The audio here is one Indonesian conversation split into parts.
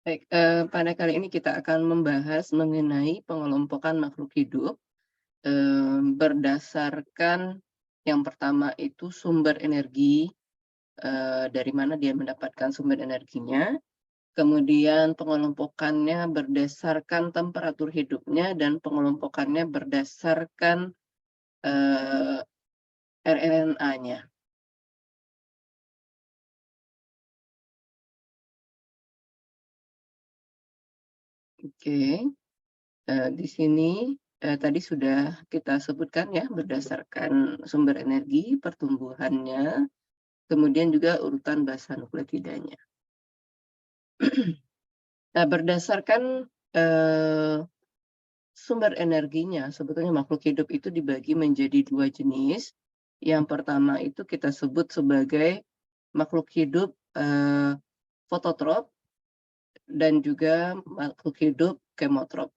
Baik, pada kali ini kita akan membahas mengenai pengelompokan makhluk hidup, berdasarkan yang pertama itu sumber energi, dari mana dia mendapatkan sumber energinya, kemudian pengelompokannya berdasarkan temperatur hidupnya, dan pengelompokannya berdasarkan, eee, rRNA-nya. Oke, di sini, tadi sudah kita sebutkan ya, berdasarkan sumber energi, pertumbuhannya, kemudian juga urutan basa nukleotidanya. Nah, berdasarkan, eee, sumber energinya, sebetulnya makhluk hidup itu dibagi menjadi 2 jenis. Yang pertama itu kita sebut sebagai makhluk hidup, fototrop dan juga makhluk hidup kemotrop.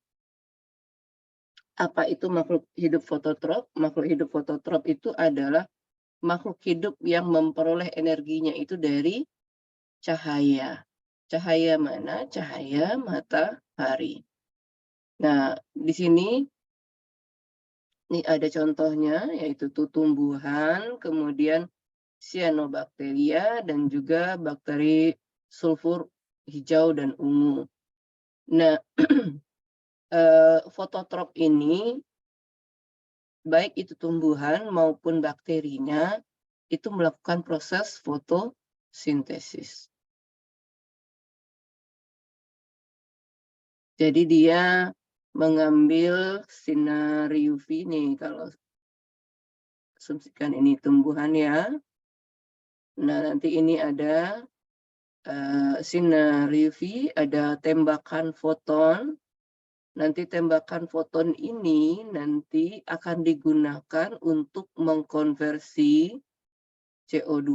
Apa itu makhluk hidup fototrop? Makhluk hidup fototrop itu adalah makhluk hidup yang memperoleh energinya itu dari cahaya. Cahaya mana? Cahaya matahari. Nah, di sini nih ada contohnya, yaitu tumbuhan, kemudian cyanobacteria, dan juga bakteri sulfur hijau dan ungu. Nah, fototrop ini, baik itu tumbuhan maupun bakterinya, itu melakukan proses fotosintesis. Jadi dia mengambil sinar UV nih, kalau asumsikan ini tumbuhan ya. Nah, nanti ini ada, sinar UV, ada tembakan foton. Nanti tembakan foton ini nanti akan digunakan untuk mengkonversi CO2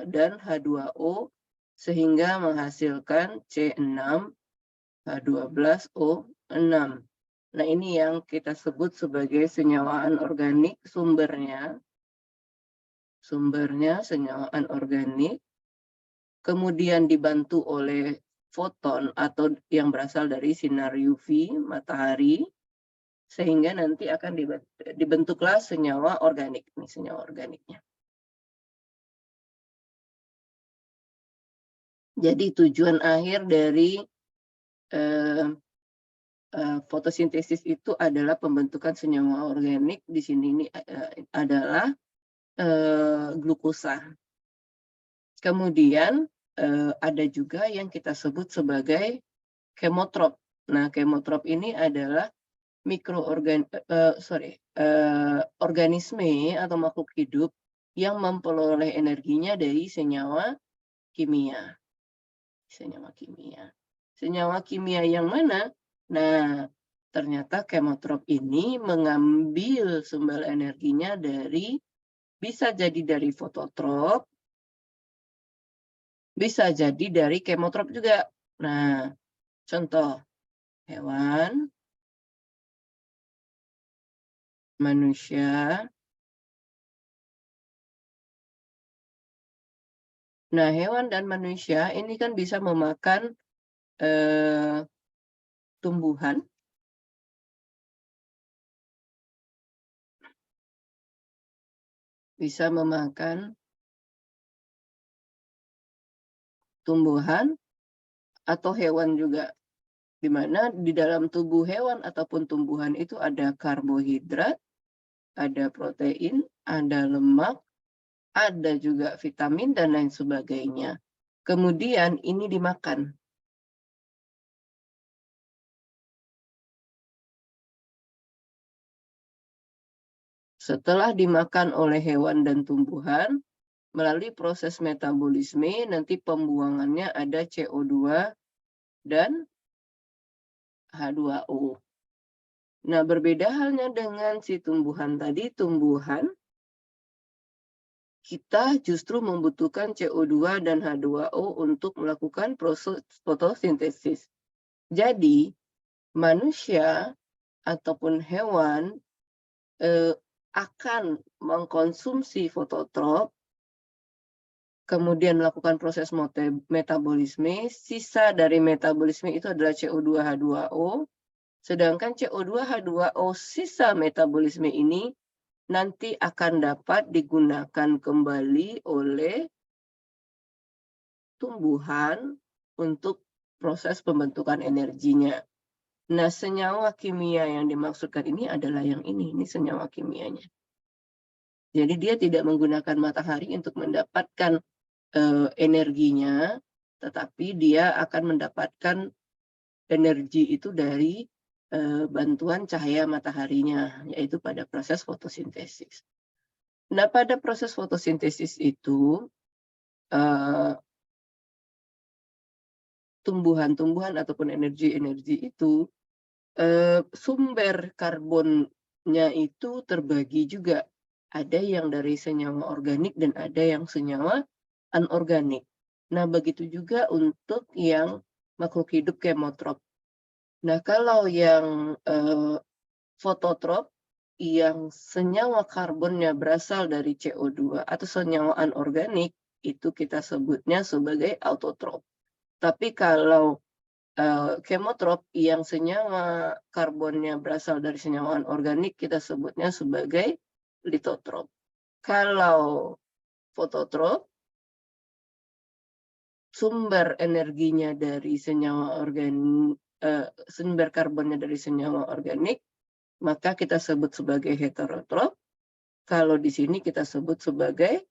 dan H2O sehingga menghasilkan C6H12O6. Nah, ini yang kita sebut sebagai senyawa anorganik sumbernya. Sumbernya senyawa anorganik, kemudian dibantu oleh foton atau yang berasal dari sinar UV matahari, sehingga nanti akan dibentuklah senyawa organik, nih senyawa organiknya. Jadi tujuan akhir dari fotosintesis itu adalah pembentukan senyawa organik. Di sini ini adalah glukosa. Kemudian ada juga yang kita sebut sebagai kemotrop. Nah, kemotrop ini adalah organisme atau makhluk hidup yang memperoleh energinya dari senyawa kimia. Senyawa kimia. Senyawa kimia yang mana? Nah, ternyata kemotrop ini mengambil sumber energinya dari, bisa jadi dari fototrop, bisa jadi dari kemotrop juga. Nah, contoh hewan, manusia. Nah, hewan dan manusia ini kan bisa memakan tumbuhan, bisa memakan tumbuhan atau hewan juga, di mana di dalam tubuh hewan ataupun tumbuhan itu ada karbohidrat, ada protein, ada lemak, ada juga vitamin, dan lain sebagainya. Kemudian ini dimakan. Setelah dimakan oleh hewan dan tumbuhan, melalui proses metabolisme, nanti pembuangannya ada CO2 dan H2O. Nah, berbeda halnya dengan si tumbuhan tadi, tumbuhan kita justru membutuhkan CO2 dan H2O untuk melakukan proses fotosintesis. Jadi, manusia ataupun hewan akan mengkonsumsi fototrop kemudian melakukan proses metabolisme. Sisa dari metabolisme itu adalah CO2H2O. Sedangkan CO2H2O sisa metabolisme ini nanti akan dapat digunakan kembali oleh tumbuhan untuk proses pembentukan energinya. Nah, senyawa kimia yang dimaksudkan ini adalah yang ini senyawa kimianya. Jadi dia tidak menggunakan matahari untuk mendapatkan energinya, tetapi dia akan mendapatkan energi itu dari bantuan cahaya mataharinya, yaitu pada proses fotosintesis. Nah, pada proses fotosintesis itu, tumbuhan-tumbuhan ataupun energi-energi itu, sumber karbonnya itu terbagi juga. Ada yang dari senyawa organik dan ada yang senyawa anorganik. Nah, begitu juga untuk yang makhluk hidup kemotrop. Nah, kalau yang fototrop, yang senyawa karbonnya berasal dari CO2 atau senyawa anorganik, itu kita sebutnya sebagai autotrop. Tapi kalau kemotrop yang senyawa karbonnya berasal dari senyawa anorganik, kita sebutnya sebagai litotrop. Kalau fototrop, sumber energinya dari senyawa organik, sumber karbonnya dari senyawa organik, maka kita sebut sebagai heterotrop. Kalau di sini kita sebut sebagai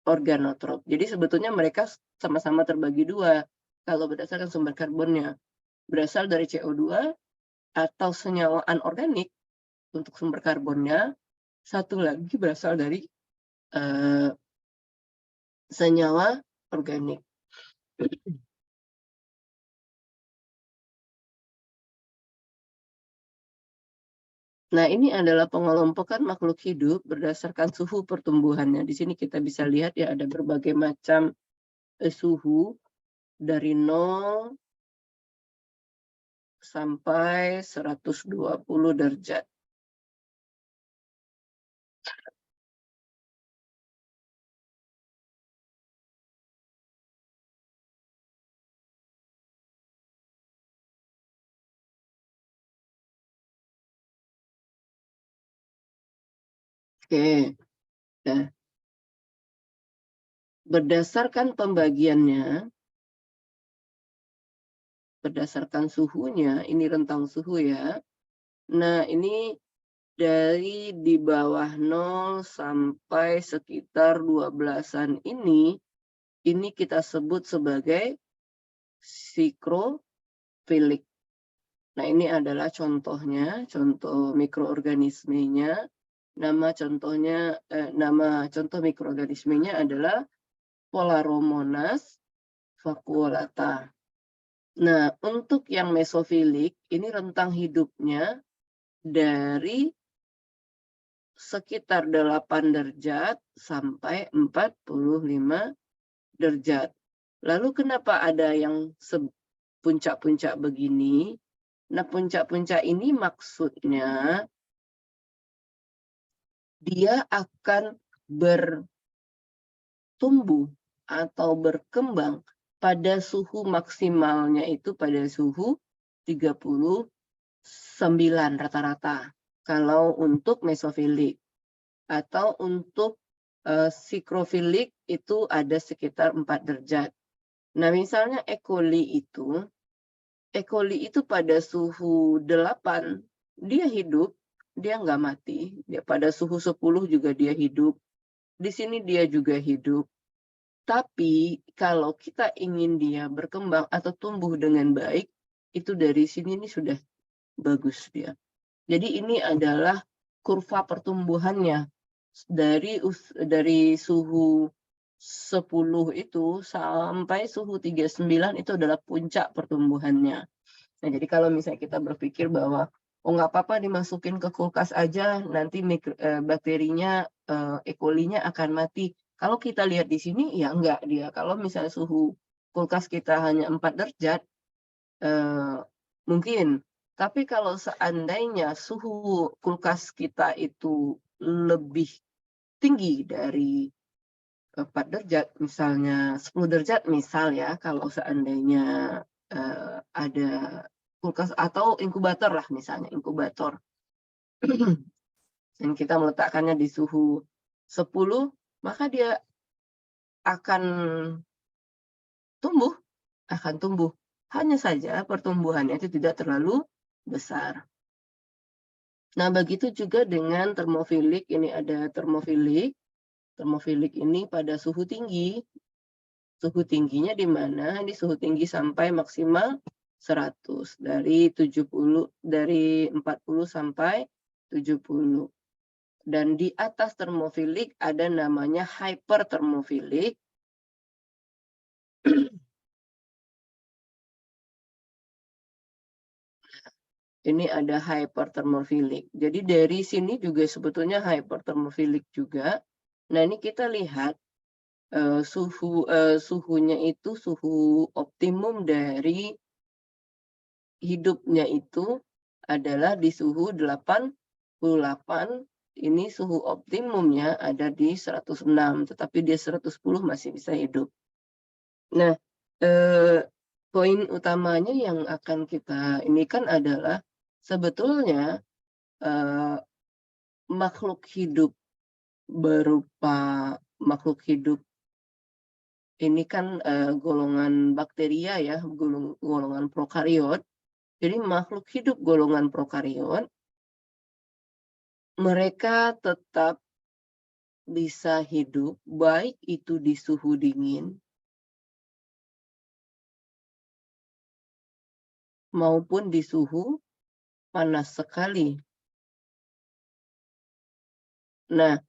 organotrop. Jadi sebetulnya mereka sama-sama terbagi dua. Kalau berdasarkan sumber karbonnya berasal dari CO2 atau senyawa anorganik untuk sumber karbonnya, satu lagi berasal dari senyawa organik. Nah, ini adalah pengelompokan makhluk hidup berdasarkan suhu pertumbuhannya. Di sini kita bisa lihat ya ada berbagai macam suhu dari 0 sampai 120 derajat. Oke, nah, berdasarkan pembagiannya, berdasarkan suhunya, ini rentang suhu ya. Nah, ini dari di bawah 0 sampai sekitar 12-an ini kita sebut sebagai sikrofilik. Nah, ini adalah contohnya, contoh mikroorganismenya. Nama contoh mikroorganismenya adalah Polaromonas vacuolata. Nah, untuk yang mesofilik, ini rentang hidupnya dari sekitar 8 derajat sampai 45 derajat. Lalu kenapa ada yang puncak-puncak begini? Nah, puncak-puncak ini maksudnya dia akan bertumbuh atau berkembang pada suhu maksimalnya itu pada suhu 39 rata-rata. Kalau untuk mesofilik. Atau untuk sikrofilik itu ada sekitar 4 derajat. Nah, misalnya E. coli itu pada suhu 8, dia hidup, dia nggak mati. Dia pada suhu 10 juga dia hidup. Di sini dia juga hidup. Tapi kalau kita ingin dia berkembang atau tumbuh dengan baik, itu dari sini ini sudah bagus dia. Jadi ini adalah kurva pertumbuhannya. Dari suhu 10 itu sampai suhu 39 itu adalah puncak pertumbuhannya. Nah, jadi kalau misalnya kita berpikir bahwa oh nggak apa-apa dimasukin ke kulkas aja, nanti bakterinya, E. coli-nya akan mati. Kalau kita lihat di sini, ya enggak dia. Kalau misalnya suhu kulkas kita hanya 4 derajat, mungkin. Tapi kalau seandainya suhu kulkas kita itu lebih tinggi dari 4 derajat, misalnya 10 derajat misal ya, kalau seandainya, ada kulkas atau inkubator lah misalnya, inkubator. Dan kita meletakkannya di suhu 10, maka dia akan tumbuh akan tumbuh. Hanya saja pertumbuhannya itu tidak terlalu besar. Nah, begitu juga dengan termofilik, ini ada termofilik. Termofilik ini pada suhu tinggi. Suhu tingginya di mana? Ini suhu tinggi sampai maksimal 100, dari 40 sampai 70. Dan di atas termofilik ada namanya hypertermofilik. Ini ada hypertermofilik. Jadi dari sini juga sebetulnya hypertermofilik juga. Nah, ini kita lihat suhunya itu suhu optimum dari hidupnya itu adalah di suhu 88. Ini suhu optimumnya ada di 106, tetapi dia 110 masih bisa hidup. Nah, poin utamanya yang akan kita ini kan adalah sebetulnya makhluk hidup berupa makhluk hidup ini kan golongan bakteria ya, golongan prokariot. Jadi makhluk hidup golongan prokariot, mereka tetap bisa hidup baik itu di suhu dingin maupun di suhu panas sekali. Nah,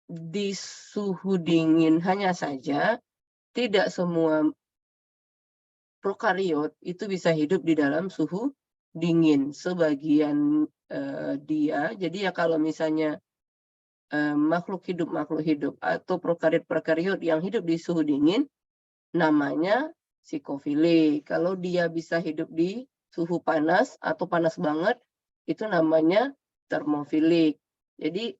di suhu dingin hanya saja tidak semua prokariot itu bisa hidup di dalam suhu dingin. Sebagian dia, jadi ya kalau misalnya makhluk hidup atau prokariot yang hidup di suhu dingin, namanya psikofilik. Kalau dia bisa hidup di suhu panas atau panas banget, itu namanya termofilik. Jadi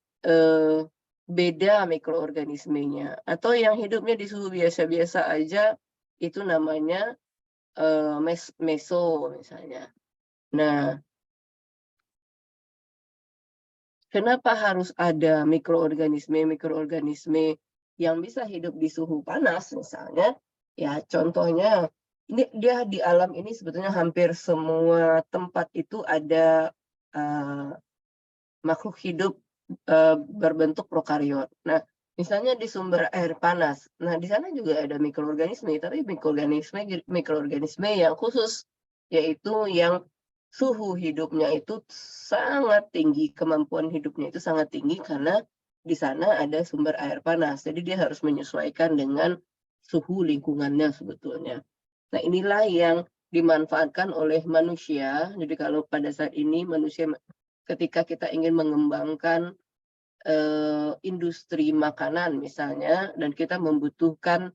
beda mikroorganismenya. Atau yang hidupnya di suhu biasa-biasa aja, itu namanya meso misalnya. Nah, kenapa harus ada mikroorganisme yang bisa hidup di suhu panas misalnya? Ya, contohnya ini dia di alam ini sebetulnya hampir semua tempat itu ada makhluk hidup berbentuk prokariot. Nah, misalnya di sumber air panas. Nah, di sana juga ada mikroorganisme, tapi mikroorganisme yang khusus, yaitu yang suhu hidupnya itu sangat tinggi, kemampuan hidupnya itu sangat tinggi karena di sana ada sumber air panas. Jadi dia harus menyesuaikan dengan suhu lingkungannya sebetulnya. Nah, inilah yang dimanfaatkan oleh manusia. Jadi kalau pada saat ini manusia ketika kita ingin mengembangkan industri makanan misalnya, dan kita membutuhkan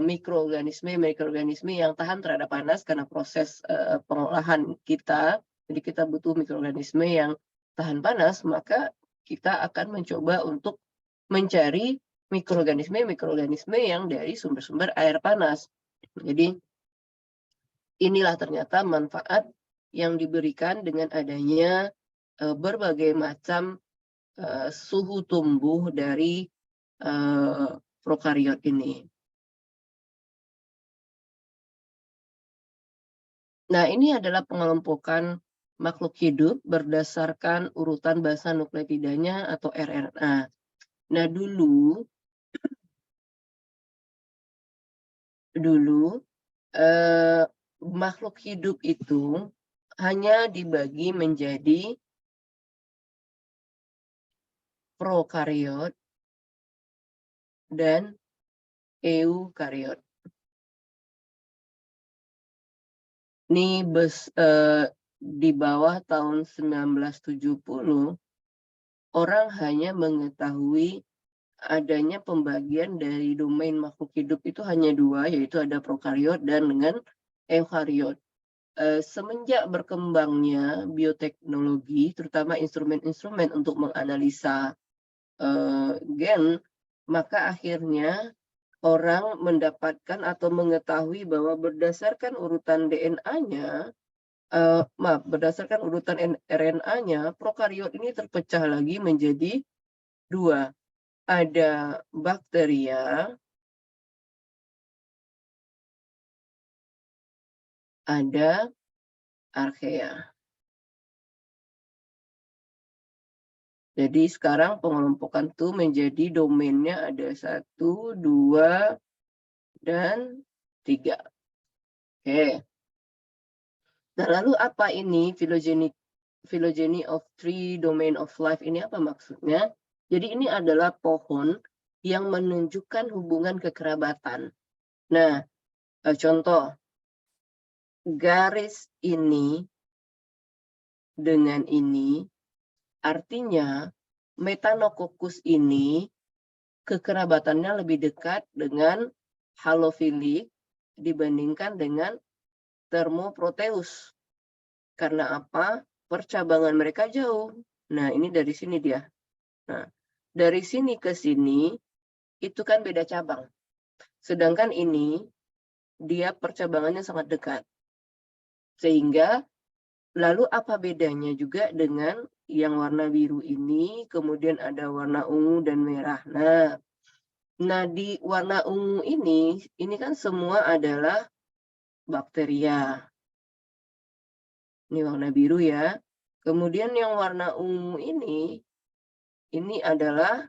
mikroorganisme yang tahan terhadap panas karena proses pengolahan kita. Jadi kita butuh mikroorganisme yang tahan panas, maka kita akan mencoba untuk mencari mikroorganisme yang dari sumber-sumber air panas. Jadi inilah ternyata manfaat yang diberikan dengan adanya berbagai macam suhu tumbuh dari prokariot ini. Nah, ini adalah pengelompokan makhluk hidup berdasarkan urutan basa nukleotidanya atau RNA. Nah, dulu makhluk hidup itu hanya dibagi menjadi prokariot dan eukariot. Ini di bawah tahun 1970, orang hanya mengetahui adanya pembagian dari domain makhluk hidup itu hanya 2, yaitu ada prokariot dan dengan eukariot. Semenjak berkembangnya bioteknologi, terutama instrumen-instrumen untuk menganalisa gen, maka akhirnya orang mendapatkan atau mengetahui bahwa berdasarkan urutan DNA-nya, berdasarkan urutan RNA-nya, prokariot ini terpecah lagi menjadi 2. Ada bakteria, ada archaea. Jadi sekarang pengelompokan itu menjadi domainnya ada 1, 2, dan 3. Oke. Nah, lalu apa ini phylogeny of three domain of life ini apa maksudnya? Jadi ini adalah pohon yang menunjukkan hubungan kekerabatan. Nah, contoh, garis ini dengan ini artinya Methanococcus ini kekerabatannya lebih dekat dengan halofilik dibandingkan dengan Thermoproteus. Karena apa? Percabangan mereka jauh. Nah, ini dari sini dia. Nah, dari sini ke sini itu kan beda cabang. Sedangkan ini dia percabangannya sangat dekat. Sehingga lalu apa bedanya juga dengan yang warna biru ini, kemudian ada warna ungu dan merah. Nah di warna ungu ini kan semua adalah bakteria. Ini warna biru ya. Kemudian yang warna ungu ini adalah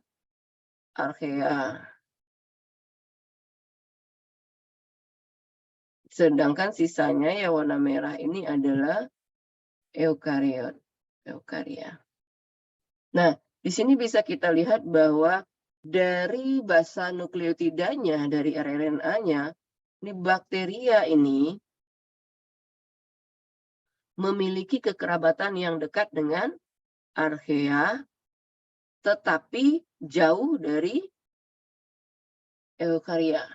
archaea. Sedangkan sisanya ya warna merah ini adalah eukariot. Eukaria. Nah, di sini bisa kita lihat bahwa dari basa nukleotidanya, dari rRNA-nya, ini bakteria ini memiliki kekerabatan yang dekat dengan archaea, tetapi jauh dari eukaria.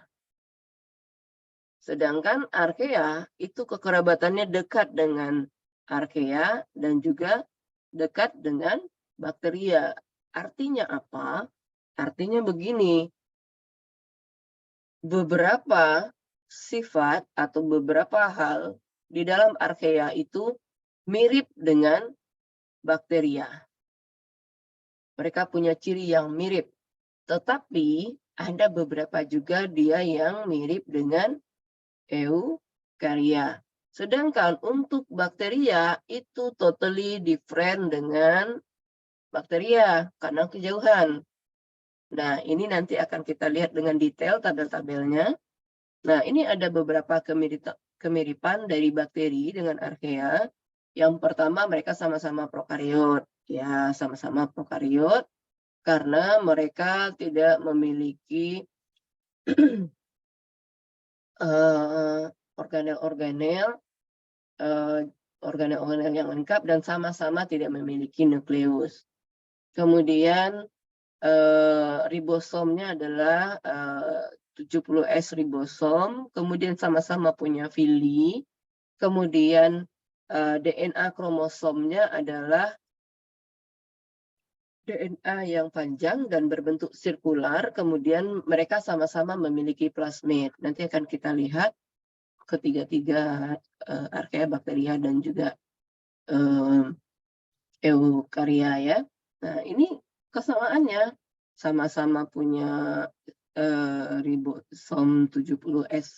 Sedangkan archaea itu kekerabatannya dekat dengan archaea dan juga dekat dengan bakteria. Artinya apa? Artinya begini, beberapa sifat atau beberapa hal di dalam archaea itu mirip dengan bakteria. Mereka punya ciri yang mirip, tetapi ada beberapa juga dia yang mirip dengan eukarya. Sedangkan untuk bakteria itu totally different dengan bakteria karena kejauhan. Nah, ini nanti akan kita lihat dengan detail tabel-tabelnya. Nah, ini ada beberapa kemiripan dari bakteri dengan archaea. Yang pertama, mereka sama-sama prokariot. Ya, sama-sama prokariot karena mereka tidak memiliki organel-organel yang lengkap dan sama-sama tidak memiliki nukleus. Kemudian ribosomnya adalah 70S ribosom, kemudian sama-sama punya fili, kemudian DNA kromosomnya adalah DNA yang panjang dan berbentuk sirkular, kemudian mereka sama-sama memiliki plasmid. Nanti akan kita lihat ketiga-tiga archaea, bakteria, dan juga eukarya ya. Nah, ini kesamaannya sama-sama punya ribosom 70S.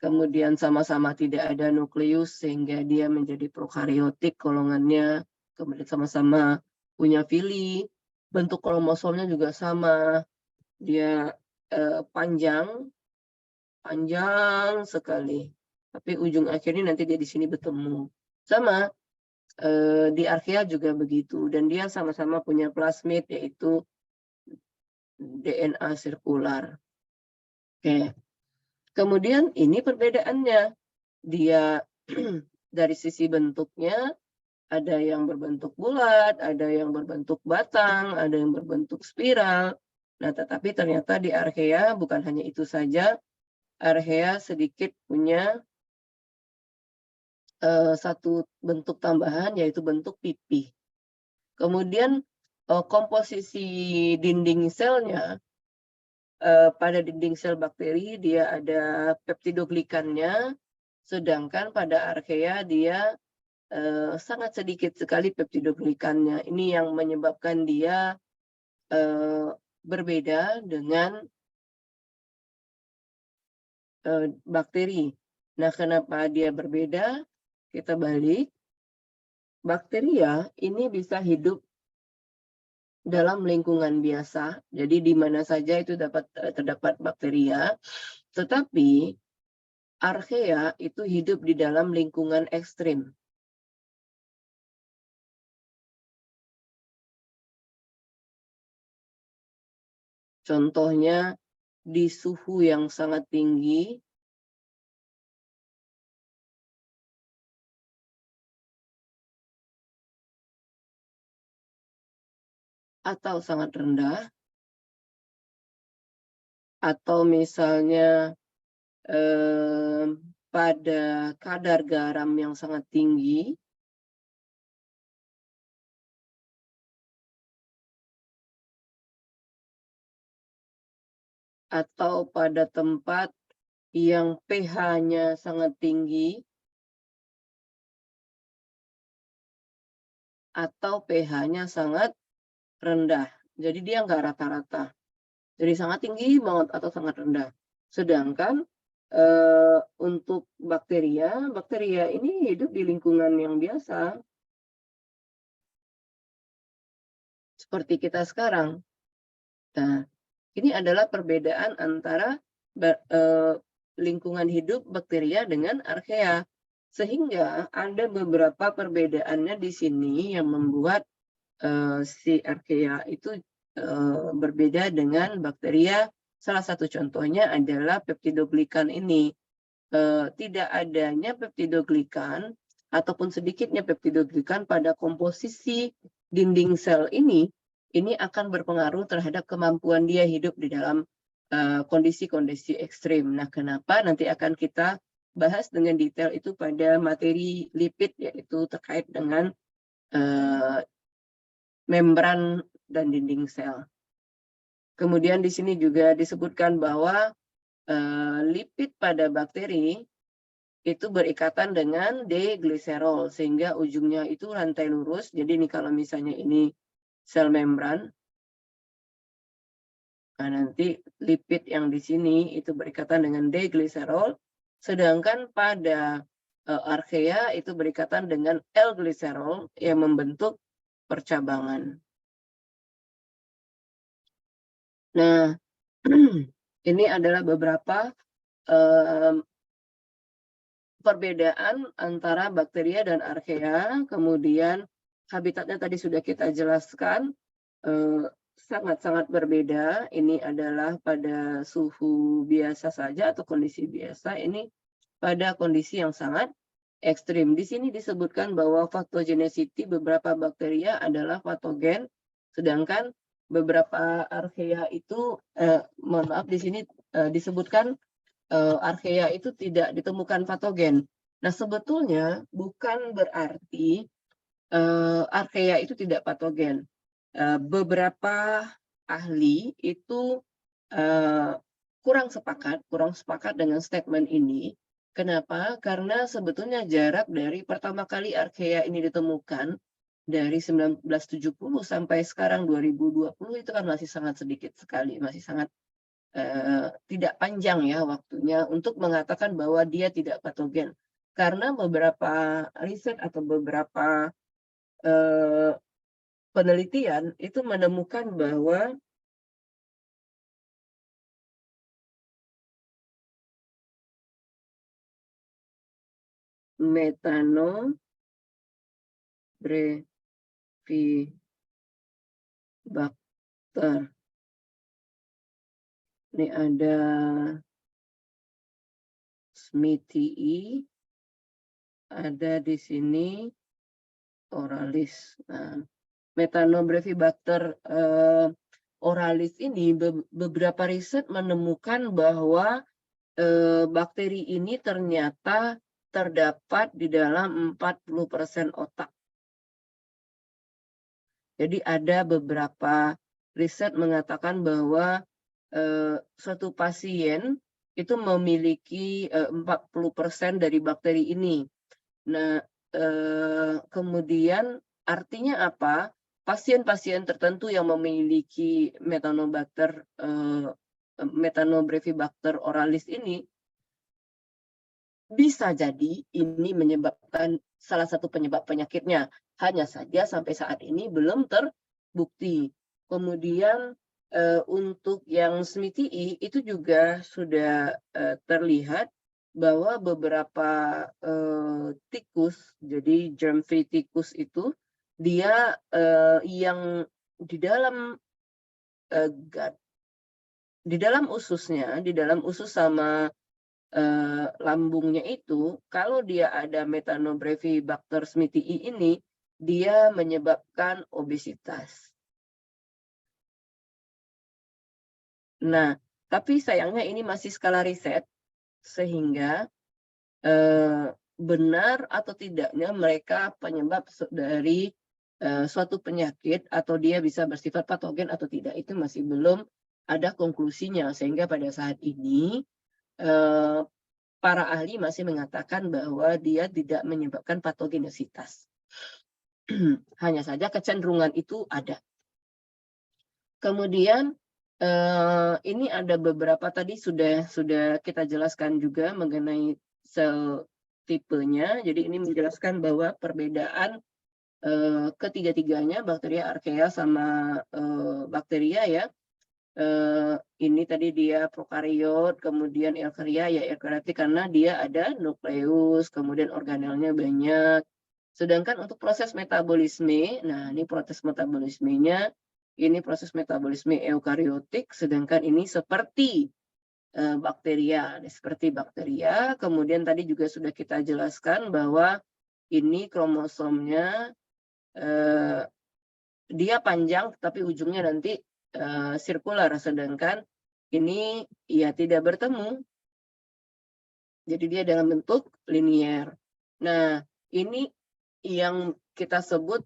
Kemudian sama-sama tidak ada nukleus sehingga dia menjadi prokaryotik golongannya. Kemudian sama-sama punya fili, bentuk kromosomnya juga sama. Dia panjang sekali. Tapi ujung akhirnya nanti dia di sini bertemu. Sama di archaea juga begitu, dan dia sama-sama punya plasmid yaitu DNA sirkular. Oke. Kemudian ini perbedaannya. Dia dari sisi bentuknya ada yang berbentuk bulat, ada yang berbentuk batang, ada yang berbentuk spiral. Nah, tetapi ternyata di archaea bukan hanya itu saja. Archaea sedikit punya satu bentuk tambahan yaitu bentuk pipih. Kemudian komposisi dinding selnya pada dinding sel bakteri dia ada peptidoglikannya, sedangkan pada archaea dia sangat sedikit sekali peptidoglikannya. Ini yang menyebabkan dia berbeda dengan bakteri. Nah, kenapa dia berbeda? Kita balik. Bakteria ini bisa hidup dalam lingkungan biasa, jadi di mana saja itu terdapat bakteria, tetapi archaea itu hidup di dalam lingkungan ekstrim. Contohnya di suhu yang sangat tinggi, atau sangat rendah, atau misalnya pada kadar garam yang sangat tinggi, atau pada tempat yang pH-nya sangat tinggi, atau pH-nya sangat rendah. Jadi dia nggak rata-rata. Jadi sangat tinggi banget atau sangat rendah. Sedangkan untuk bakteria ini hidup di lingkungan yang biasa. Seperti kita sekarang. Nah, ini adalah perbedaan antara lingkungan hidup bakteria dengan archaea. Sehingga ada beberapa perbedaannya di sini yang membuat si archaea itu berbeda dengan bakteria. Salah satu contohnya adalah peptidoglikan ini. Tidak adanya peptidoglikan ataupun sedikitnya peptidoglikan pada komposisi dinding sel ini akan berpengaruh terhadap kemampuan dia hidup di dalam kondisi-kondisi ekstrim. Nah, kenapa? Nanti akan kita bahas dengan detail itu pada materi lipid, yaitu terkait dengan membran dan dinding sel. Kemudian di sini juga disebutkan bahwa lipid pada bakteri itu berikatan dengan D-gliserol, sehingga ujungnya itu rantai lurus. Jadi ini kalau misalnya ini sel membran, nah nanti lipid yang di sini itu berikatan dengan D-gliserol, sedangkan pada archaea itu berikatan dengan L-gliserol yang membentuk percabangan. Nah, ini adalah beberapa perbedaan antara bakteria dan archaea. Kemudian habitatnya tadi sudah kita jelaskan, sangat-sangat berbeda. Ini adalah pada suhu biasa saja atau kondisi biasa, ini pada kondisi yang sangat ekstrim. Di sini disebutkan bahwa pathogenicity beberapa bakteria adalah patogen, sedangkan beberapa archaea itu, mohon maaf, di sini disebutkan archaea itu tidak ditemukan patogen. Nah, sebetulnya bukan berarti archaea itu tidak patogen. Beberapa ahli itu kurang sepakat dengan statement ini. Kenapa? Karena sebetulnya jarak dari pertama kali archaea ini ditemukan dari 1970 sampai sekarang 2020 itu kan masih sangat sedikit sekali, masih sangat tidak panjang ya waktunya untuk mengatakan bahwa dia tidak patogen. Karena beberapa riset atau beberapa penelitian itu menemukan bahwa Methanobrevibacter, ini ada Smithii, ada di sini oralis. Nah, Methanobrevibacter oralis ini beberapa riset menemukan bahwa bakteri ini ternyata terdapat di dalam 40% otak. Jadi ada beberapa riset mengatakan bahwa suatu pasien itu memiliki 40% dari bakteri ini. Nah, kemudian artinya apa? Pasien-pasien tertentu yang memiliki Methanobrevibacter oralis ini bisa jadi ini menyebabkan salah satu penyebab penyakitnya. Hanya saja sampai saat ini belum terbukti. Kemudian untuk yang SMITI itu juga sudah terlihat bahwa beberapa tikus, jadi germ-free tikus itu dia yang di dalam gut, di dalam usus sama lambungnya itu, kalau dia ada Methanobrevibacter smithii ini, dia menyebabkan obesitas. Nah, tapi sayangnya ini masih skala riset, sehingga benar atau tidaknya mereka penyebab dari suatu penyakit atau dia bisa bersifat patogen atau tidak, itu masih belum ada konklusinya. Sehingga pada saat ini para ahli masih mengatakan bahwa dia tidak menyebabkan patogenesitas. Hanya saja kecenderungan itu ada. Kemudian ini ada beberapa tadi sudah kita jelaskan juga mengenai sel tipenya. Jadi ini menjelaskan bahwa perbedaan ketiga-tiganya, bakteria, archaea sama bakteria ya. Ini tadi dia prokariot, kemudian eukaria ya eukariotik karena dia ada nukleus, kemudian organelnya banyak. Sedangkan untuk proses metabolisme, nah ini proses metabolismenya, ini proses metabolisme eukariotik, sedangkan ini seperti bakteria, seperti bakteria. Kemudian tadi juga sudah kita jelaskan bahwa ini kromosomnya dia panjang, tapi ujungnya nanti sirkular, sedangkan ini ya tidak bertemu. Jadi dia dalam bentuk linier. Nah, ini yang kita sebut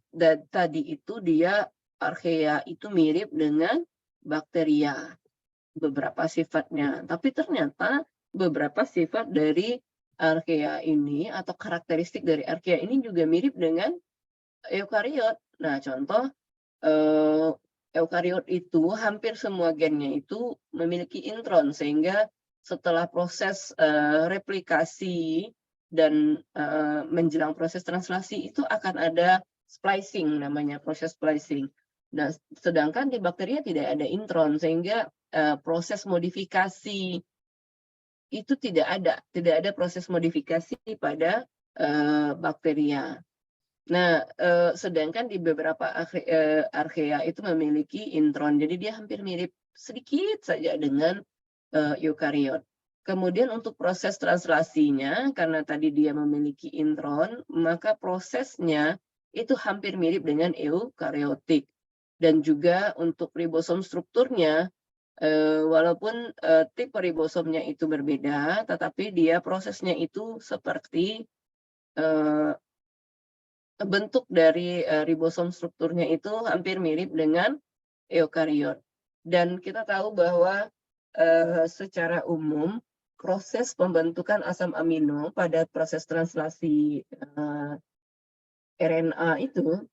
tadi itu dia archaea itu mirip dengan bakteria beberapa sifatnya. Tapi ternyata beberapa sifat dari archaea ini atau karakteristik dari archaea ini juga mirip dengan eukariot. Nah, contoh eukariot itu hampir semua gennya itu memiliki intron, sehingga setelah proses replikasi dan menjelang proses translasi itu akan ada splicing, namanya proses splicing. Nah, sedangkan di bakteria tidak ada intron, sehingga proses modifikasi itu tidak ada proses modifikasi pada bakteria. Nah, sedangkan di beberapa archaea itu memiliki intron, jadi dia hampir mirip sedikit saja dengan eukariot. Kemudian untuk proses translasinya, karena tadi dia memiliki intron, maka prosesnya itu hampir mirip dengan eukariotik. Dan juga untuk ribosom strukturnya, walaupun tipe ribosomnya itu berbeda, tetapi dia prosesnya itu seperti bentuk dari ribosom strukturnya itu hampir mirip dengan eukariot. Dan kita tahu bahwa secara umum proses pembentukan asam amino pada proses translasi RNA itu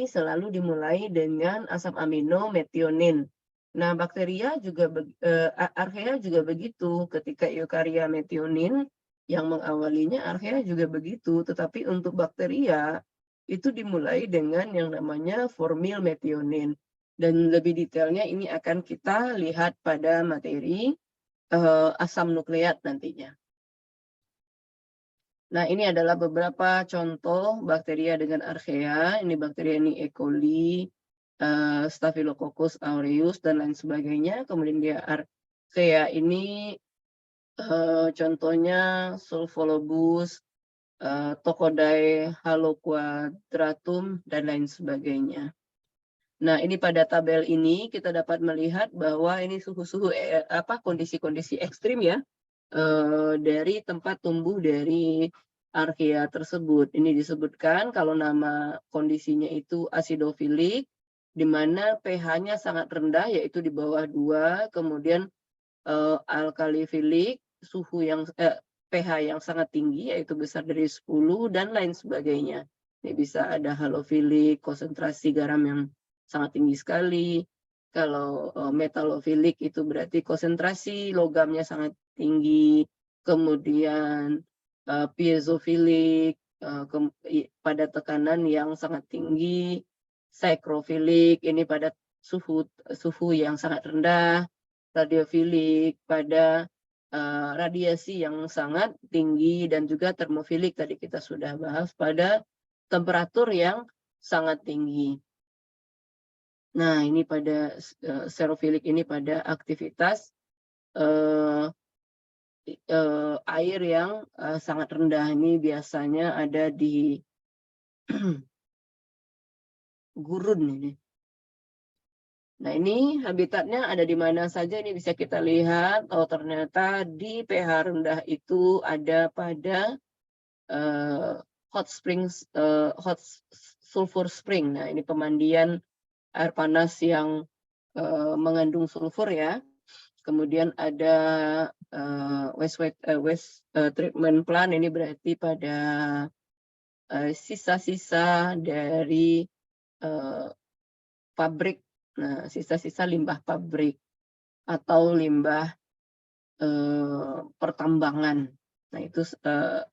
selalu dimulai dengan asam amino metionin. Nah, bakteria juga archaea juga begitu. Ketika eukaria metionin yang mengawalinya, archaea juga begitu. Tetapi untuk bakteria itu dimulai dengan yang namanya formil metionin. Dan lebih detailnya ini akan kita lihat pada materi asam nukleat nantinya. Nah, ini adalah beberapa contoh bakteria dengan archaea. Ini bakteria ini E. coli, Staphylococcus aureus, dan lain sebagainya. Kemudian dia archaea ini contohnya Sulfolobus, Tocodai haloquadratum, dan lain sebagainya. Nah, ini pada tabel ini kita dapat melihat bahwa ini suhu-suhu kondisi-kondisi ekstrim ya dari tempat tumbuh dari archaea tersebut. Ini disebutkan kalau nama kondisinya itu acidofilik, di mana pH-nya sangat rendah, yaitu di bawah 2, kemudian alkalifilik, pH yang sangat tinggi, yaitu besar dari 10, dan lain sebagainya. Ini bisa ada halofilik, konsentrasi garam yang sangat tinggi sekali. Kalau metalofilik itu berarti konsentrasi logamnya sangat tinggi. Kemudian piezofilik, pada tekanan yang sangat tinggi. Sakrofilik, ini pada suhu yang sangat rendah. Radiofilik pada radiasi yang sangat tinggi, dan juga termofilik tadi kita sudah bahas pada temperatur yang sangat tinggi. Nah, ini pada serofilik ini pada aktivitas air yang sangat rendah. Ini biasanya ada di gurun ini. Nah, ini habitatnya ada di mana saja, ini bisa kita lihat. Oh, ternyata di pH rendah itu ada pada hot sulfur spring. Nah, ini pemandian air panas yang mengandung sulfur ya. Kemudian ada waste treatment plant, ini berarti pada sisa-sisa dari pabrik. Nah, sisa-sisa limbah pabrik atau limbah pertambangan. Nah, itu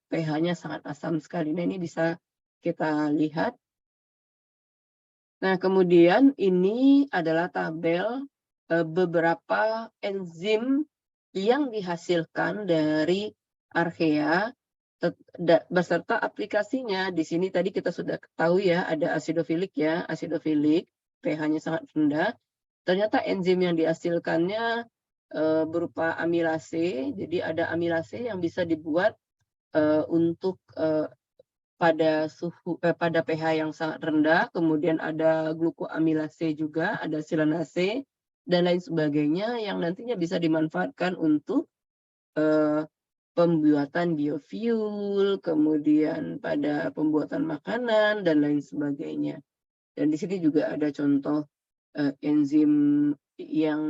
pH-nya sangat asam sekali. Nah, ini bisa kita lihat. Nah, kemudian ini adalah tabel beberapa enzim yang dihasilkan dari archaea beserta aplikasinya. Di sini tadi kita sudah tahu ya, ada asidofilik ya, asidofilik, pH-nya sangat rendah. Ternyata enzim yang dihasilkannya berupa amilase. Jadi ada amilase yang bisa dibuat untuk pada pH yang sangat rendah. Kemudian ada glukoamilase juga, ada silanase dan lain sebagainya yang nantinya bisa dimanfaatkan untuk pembuatan biofuel, kemudian pada pembuatan makanan dan lain sebagainya. Dan di sini juga ada contoh enzim yang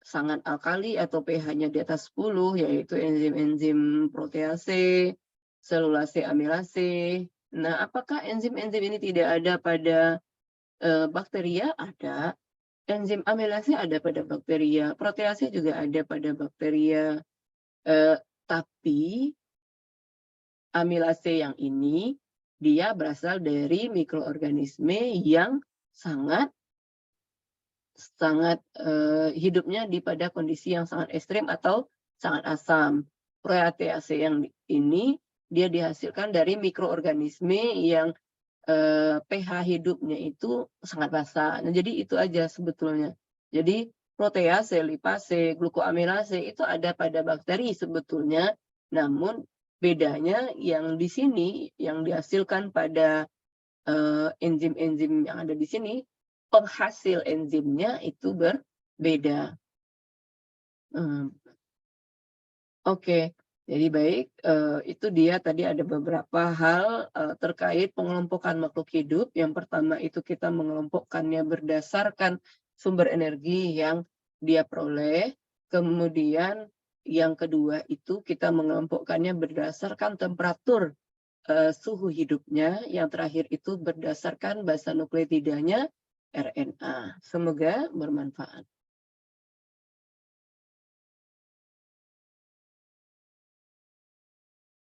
sangat alkali atau pH-nya di atas 10, yaitu enzim-enzim protease, selulase, amilase. Nah, apakah enzim-enzim ini tidak ada pada bakteria? Ada. Enzim amilase ada pada bakteria, protease juga ada pada bakteria. Tapi amilase yang ini dia berasal dari mikroorganisme yang sangat hidupnya pada kondisi yang sangat ekstrim atau sangat asam. Protease yang ini dia dihasilkan dari mikroorganisme yang pH hidupnya itu sangat basa. Nah, jadi itu aja sebetulnya. Jadi protease, lipase, glukoamilase itu ada pada bakteri sebetulnya. Namun bedanya yang di sini yang dihasilkan pada enzim-enzim yang ada di sini, penghasil enzimnya itu berbeda. Oke, jadi baik, itu dia tadi ada beberapa hal terkait pengelompokan makhluk hidup. Yang pertama itu kita mengelompokkannya berdasarkan sumber energi yang dia peroleh. Kemudian yang kedua itu kita mengelompokkannya berdasarkan temperatur suhu hidupnya. Yang terakhir itu berdasarkan basa nukleotidanya RNA. Semoga bermanfaat.